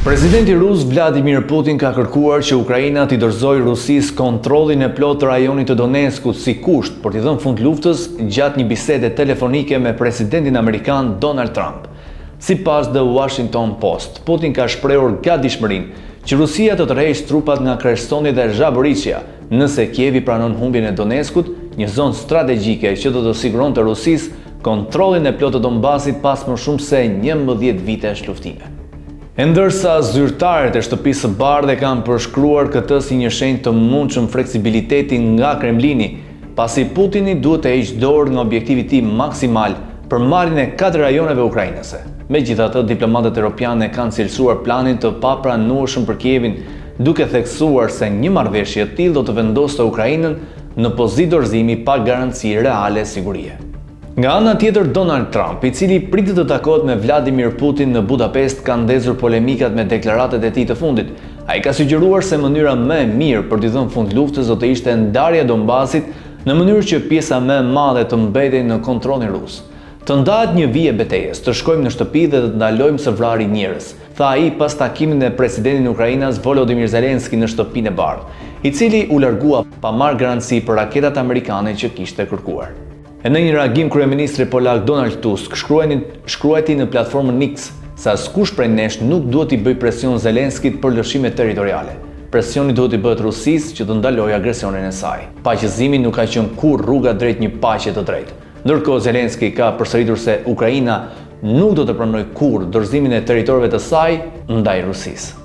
Presidenti rus Vladimir Putin ka kërkuar që Ukraina t'i dorëzojë Rusisë kontrollin e plotë të rajonit të Donetskut si kusht për t'i dhënë fund luftës gjatë një bisede telefonike me presidentin amerikan Donald Trump. Sipas The Washington Post, Putin ka shprehur gatishmërinë që Rusia të tërheqë trupat nga Kherson dhe Zhaboriçja nëse Kievi pranon humbjen e Donetskut, një zonë strategjike që do të siguronte Rusisë kontrollin e plotë të Donbasit pas më shumë se 11 vitesh luftime. E ndërsa zyrtarët e Shtëpisë së Bardhë kanë përshkruar këtë si një shenjë të mundshëm fleksibiliteti nga Kremlini, pasi Putini duhet të heqë dorë nga objektivi i tij maksimal për marrjen e 4 rajoneve ukrainase. Megjithatë, diplomatët europianë kanë cilësuar planin të papranueshëm për Kievin, duke theksuar se një marrëveshje e tillë do të vendoste Ukrainën në pozitë dorëzimi pa garanci reale sigurie. Nga ana tjetër, Donald Trump, i cili pritet të takohet me Vladimir Putin në Budapest, ka ndezur polemikat me deklaratat e tij të fundit. Ai ka sugjeruar se mënyra më e mirë për t'i dhënë fund luftës do të ishte ndarja e Donbasit në mënyrë që pjesa më e madhe të mbetej në kontrollin rus. Të ndahet një vijë betejës, të shkojmë në shtëpi dhe të ndalojmë së vrarë njerëz, tha ai pas takimit me presidentin e Ukrainës Volodymyr Zelensky në Shtëpinë e Bardhë, i cili u largua pa marrë garanci për raketat amerikane që kishte kërkuar. E në një reagim, kryeministri polak Donald Tusk shkruajti në platformën X se askush prej nesh nuk duhet i bëj presion Zelenskit për lëshime territoriale. Presioni duhet i bëhet Rusisë që të ndalojë agresionin e saj. Paqëzimi nuk ka qenë kurrë rruga drejt një paqe të drejtë. Ndërkohë Zelensky ka përsëritur se Ukraina nuk do të pranojë kurrë dorëzimin e territorëve të saj ndaj Rusisë.